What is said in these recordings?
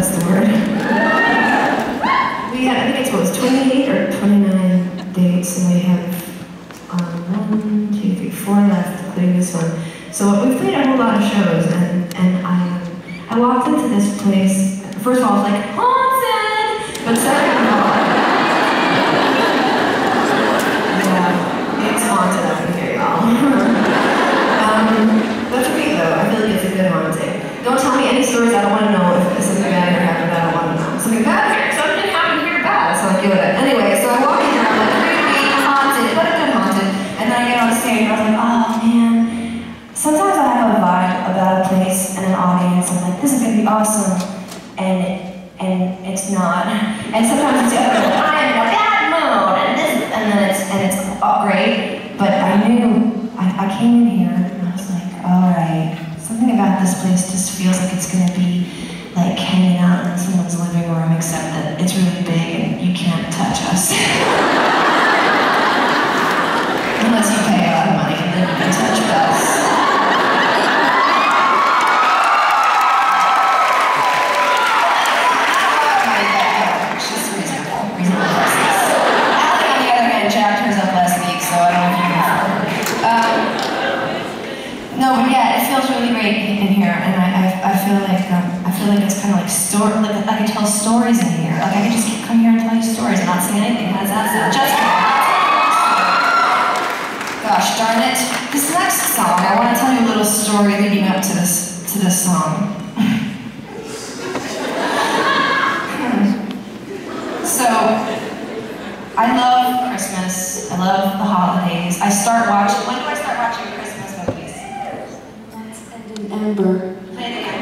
that's the word. We had, I think it's what was 28 or 29 dates, and we have 1, 2, 3, 4 left, including this one. So we've played a whole lot of shows, and I walked into this place. First of all, I was like, haunted! But second of all, yeah, it's haunted up in here, y'all. But for me though, I feel like it's a good haunting. Don't tell me any stories, I don't want to know if something bad here happened, I don't want to know. Something bad here, something happened here bad, so I give it. Anyway, so I walk in here, I'm like, creepy, haunted, but a good haunted. And then I get on stage and I was like, oh man. Sometimes I have a vibe about a place and an audience, I'm like, this is gonna be awesome. And it's not. And sometimes it's the other way, I'm in a bad mood, and it's all great. But I knew, I came in here and I was like, alright, something about this place just feels like it's gonna be like hanging out in someone's living room, except that it's really big and you can't touch us. Unless you pay a lot of money, then you can touch us. No, but yeah, it feels really great in here, and I feel like it's kind of like I can tell stories in here. Like I can just come here and tell you stories and not sing anything. How does that sound? Just gosh darn it! This next song, I want to tell you a little story leading up to this song. So, I love Christmas. I love the holidays. When do I start watching Christmas movies? Months end in Ember. Play it again.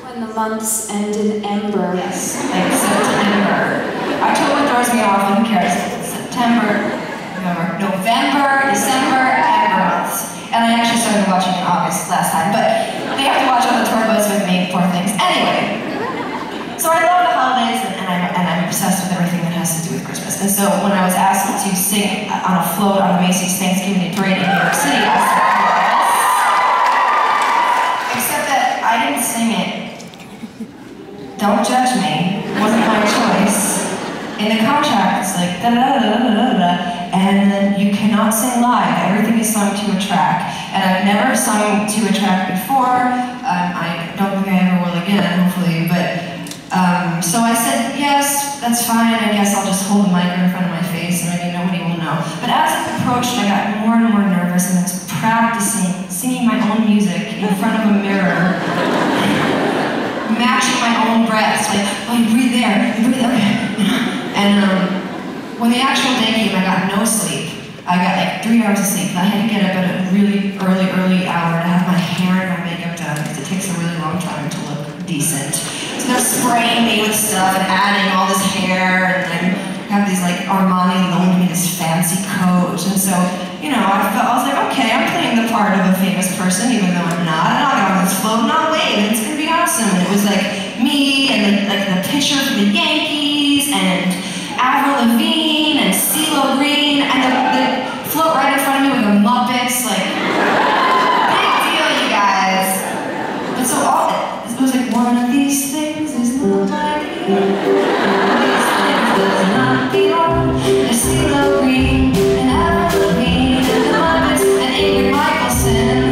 When the months end in Ember. Yes, like September. October throws me off, who cares? September, November, December, Ember months. And I actually started watching in August last time, but they have to watch on the tour bus with me, poor things. Anyway, so I love the holidays, and I'm obsessed with everything that has to do with Christmas. And so when I was asked to sing on a float on the Macy's Thanksgiving Parade in New York City, I said yes. Except that I didn't sing it. Don't judge me. It wasn't my choice. In the contract, it's like da-da-da-da-da-da-da, and then you cannot sing live. Everything is sung to a track. And I've never sung to a track before. I don't think I ever will again, hopefully, but so I said, yes, that's fine, I guess I'll just hold the mic in front of my face and maybe nobody will know. But as it approached, I got more and more nervous, and I was practicing singing my own music in front of a mirror, matching my own breaths, like, oh, you breathe there, you breathe, okay. And when the actual day came, I got no sleep. I got like 3 hours of sleep, and I had to get up at a really early hour to have my hair and my makeup done, because it takes a really long time to look decent. So they're spraying me with stuff and adding all this hair, and then I have these like Armani loaned me this fancy coat, and so, you know, I was like, okay, I'm playing the part of a famous person, even though I'm not, and I'll get on this float and I'll wave, and it's gonna be awesome. And it was like me and like the pitcher for the Yankees, and Avril Lavigne, and CeeLo Green, and the float right in front of me with the Muppets, like, big deal, you guys. But so it was like, one of these things is not like you. These things does not belong. There's CeeLo Green, and Avril Lavigne, and the Muppets, and Ingrid Michaelson.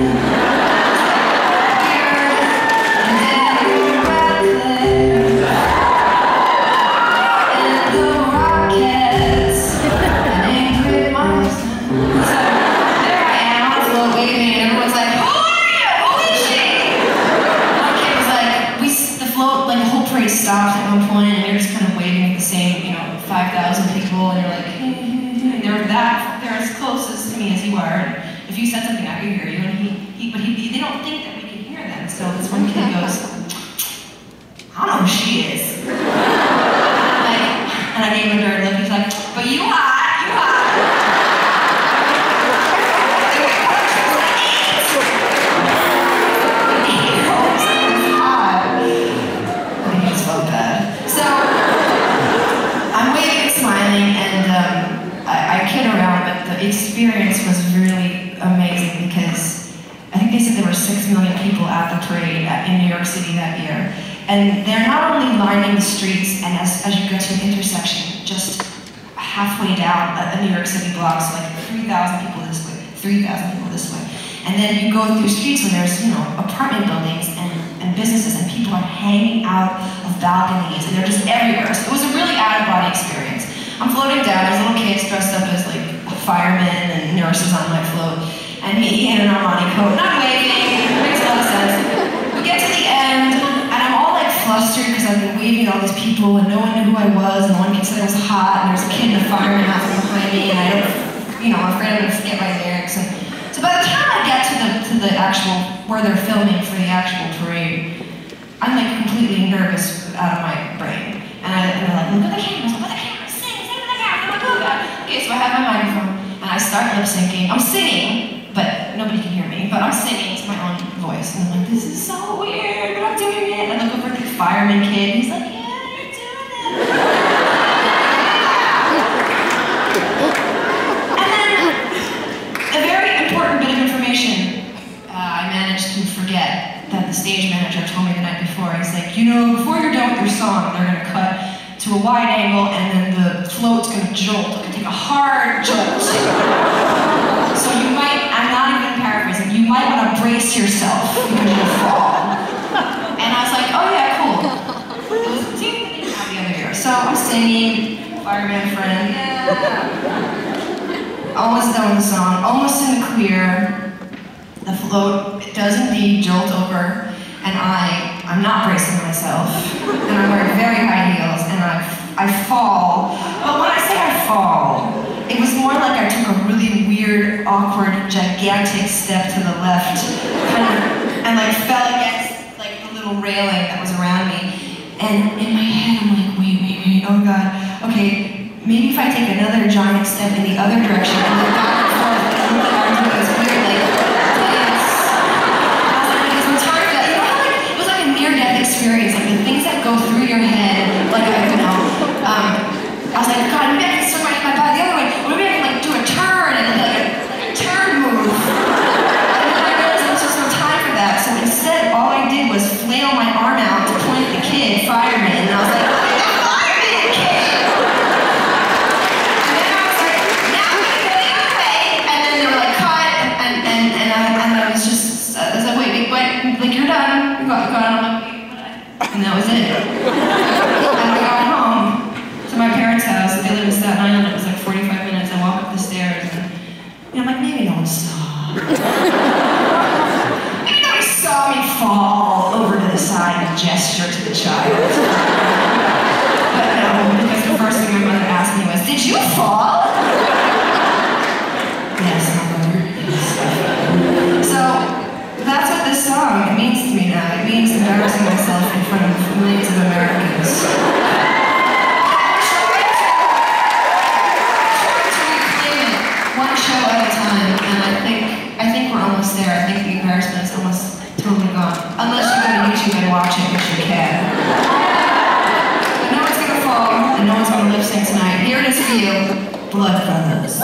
Stopped at one point, and you're just kind of waving at the same, 5,000 people, and you're like, hey. They're as close as to me as you are. And if you said something, I could hear you, and but they don't think that we can hear them. So this one kid goes, I don't know who she is. And I gave him a dirty look. He's like, but you hot, you hot. So, I'm waving and smiling, and I kid around, but the experience was really amazing, because I think they said there were 6 million people at the parade in New York City that year. And they're not only lining the streets, and as you go to an intersection, just halfway down a New York City block, so like 3,000 people this way, 3,000 people this way. And then you go through streets where there's, you know, apartment buildings and businesses, and people are hanging out of balconies, and they're just everywhere. So it was a really out-of-body experience. I'm floating down, there's little kids dressed up as like firemen and nurses on my float, and me in an Armani coat, and I'm waving, it makes a lot of sense. We get to the end, and I'm all like flustered because I've been waving at all these people, and no one knew who I was, and one kid said I was hot, and there's a kid in a fireman outfit behind me, and I don't, you know, I'm afraid I'm gonna forget my lyrics. And so by the time I get to the actual, where they're filming for the actual parade, I'm like completely nervous out of my brain. And they're like, look at the cameras, sing to the camera, look at that. Okay, so I have my microphone, and I start lip syncing. I'm singing, but nobody can hear me, but I'm singing to my own voice. And I'm like, this is so weird, but I'm doing it. And I look over at the fireman kid, he's like, yeah, you're doing it. And then, a very important bit of information I managed to forget that the stage manager told me the night before. He's like, you know, before you're done with your song, they're gonna cut to a wide angle, and then the float's gonna jolt. It's gonna take a hard jolt. So you might, I'm not even paraphrasing, you might wanna brace yourself because you'll fall. And I was like, oh yeah, cool. It was the other year. So I'm singing, fireman friend, yeah. Almost done with the song, almost in the clear. The float does indeed jolt over, and I'm not bracing myself, and I'm wearing very high heels, and I fall. But when I say I fall, it was more like I took a really weird, awkward, gigantic step to the left, and like fell against like the little railing that was around me. And in my head, I'm like, wait, oh God, okay, maybe if I take another giant step in the other direction, and then back and forth, and look at arms, it's weird, like. Experience, like the things that go through your head, like I don't know. I was like, God, maybe I can start my body the other way. Or maybe I can like do a turn and like a turn move. And then I realized there was just no time for that. So instead, all I did was flail my arm out to point at the kid, fireman, and I was like, look at the fireman kid! And then I was like, now I'm gonna go the other way. And then they were like, cut, and I was just, I was like, wait, like you're done. You got it. I'm like, and that was it. And I got home to my parents' house. They live in Staten Island. It was like 45 minutes. I walk up the stairs, and I'm like, maybe no one saw. Maybe nobody saw me fall over to the side and gesture to the child. But no, because the first thing my mother asked me was, did you fall? Yes, my mother. Yes. So, that's what this song means to me now. It means embarrassing myself in front of millions of Americans. Trying to reclaim it one show at a time, and I think we're almost there. I think the embarrassment is almost totally gone. Unless you go to YouTube and watch it, which you can. But no one's gonna fall, and no one's gonna lip sync tonight. Here it is for you, Blood Brothers.